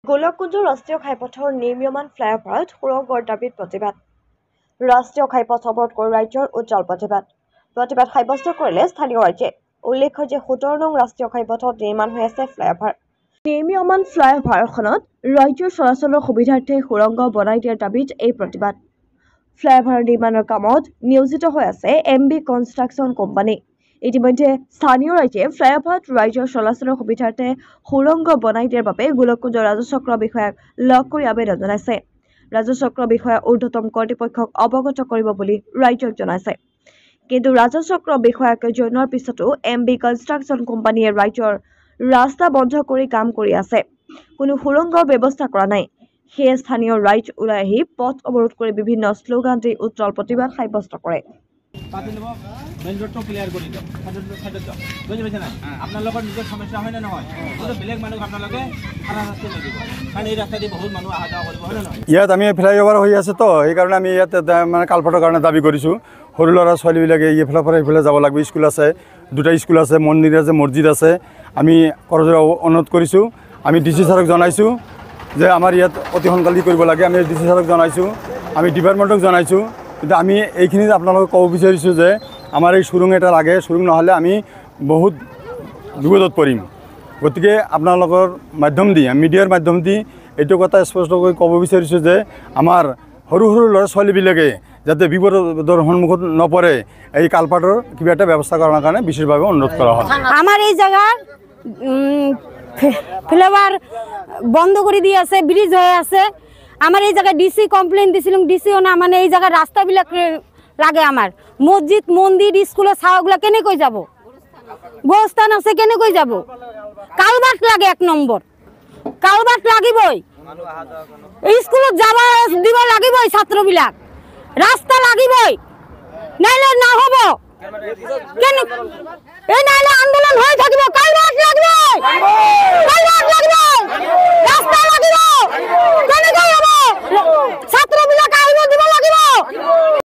গোলককুঞ্জ ৰাষ্ট্ৰীয় ঘাইপথৰ নিৰ্মীয়মান ফ্লাইঅভাৰত সুৰংগৰ দাবীত প্ৰতিবাদ। ৰাষ্ট্ৰীয় ঘাইপথ অৱৰোধ কৰি ৰাজ্যৰ উজ্জ্বল প্ৰতিবাদ সাব্যস্ত কৰিলে স্থানীয় ৰাইজে। উল্লেখ্য যে 17 নং ৰাষ্ট্ৰীয় ঘাইপথত নিৰ্মাণ হৈ আছে ফ্লাইঅভাৰ। নিৰ্মীয়মান ফ্লাইঅভাৰখনত ৰাজ্যৰ চলাচলৰ সুবিধাৰ্থে সুৰংগ বনাই দিয়াৰ দাবীত এই প্ৰতিবাদ। ফ্লাইঅভাৰ নিৰ্মাণৰ কামত নিয়োজিত হৈ আছে MB কনষ্ট্ৰাকশ্যন কোম্পানী। ইতিমধ্যে স্থানীয় ৰাইজে ফ্লাইঅভাৰত ৰাইজৰ চলাচলৰ সুবিধাৰ্থে সুৰংগ বনাই দিয়াৰ বাবে গোলককুঞ্জ ৰাজচক্ৰ বিষয়াক লগ কৰি আবেদন জনাইছে। ৰাজচক্ৰ বিষয়া ঊৰ্ধ্বতম কৰ্তৃপক্ষক অৱগত কৰিব বুলি ৰাইজক জনাইছে। কিন্তু ৰাজচক্ৰ বিষয়াক জনোৱাৰ পিছতো MB কনষ্ট্ৰাকশ্যন কোম্পানীয়ে ৰাইজৰ ৰাস্তা বন্ধ কৰি কাম কৰি আছে। কোনো সুৰংগৰ ব্যৱস্থা কৰা নাই। সেয়ে স্থানীয় ৰাইজ ওলাই আহি পথ অৱৰোধ কৰি বিভিন্ন শ্লোগান দি উজ্জ্বল প্ৰতিবাদ সাব্যস্ত কৰে। ইয়াত আমি ফ্লাইঅভাৰ হৈ আছে তো সেইকাৰণে আমি ইয়াত মানে কালপাতৰ কাৰণে দাবী কৰিছোঁ। সৰু ল'ৰা ছোৱালীবিলাকে এইফালৰ পৰা সেইফালে যাব লাগিব। স্কুল আছে, 2টা স্কুল আছে, মন্দিৰ আছে, মছজিদ আছে। আমি কৰজোৰা অনুৰোধ কৰিছোঁ। আমি DC ছাৰক জনাইছোঁ যে আমাৰ ইয়াত অতি সোনকালে কৰিব লাগে। আমি DC ছাৰক জনাইছোঁ, আমি ডিপাৰ্টমেণ্টক জনাইছোঁ। কিন্তু আমি এইখিনি আপোনালোকক ক'ব বিচাৰিছোঁ যে আমাৰ এই সুৰুং এটা লাগে। সুৰুং নহ'লে আমি বহুত বিপদত পৰিম। গতিকে আপোনালোকৰ মাধ্যম দি, মিডিয়াৰ মাধ্যম দি এইটো কথা স্পষ্টকৈ ক'ব বিচাৰিছোঁ যে আমাৰ সৰু সৰু ল'ৰা ছোৱালীবিলাকে যাতে বিপদৰ সন্মুখত নপৰে, এই কালপাতৰ কিবা এটা ব্যৱস্থা কৰাৰ কাৰণে বিশেষভাৱে অনুৰোধ কৰা হয়। আমার এই জায়গার ফ্লাইওভার বন্ধ করে দিয়ে আছে, ব্রিজ হয়ে আছে। আমার এই জায়গায় DC কমপ্লেন দিছিলাম, DCও না মানে এই জায়গার রাস্তাবিলাক লাগে। আমার মসজিদ, মন্দির, স্কুলের ছাওয়াগুলা কেনেকৈ যাব? গোস্থান আছে কেনেকৈ যাব? কালভার্ট লাগে, 1 নম্বর কালভার্ট লাগিবই। স্কুলত যাব দিব লাগিবই, ছাত্রবিলাক রাস্তা লাগিবই, নাইলে না হব। কেন এই নাইলে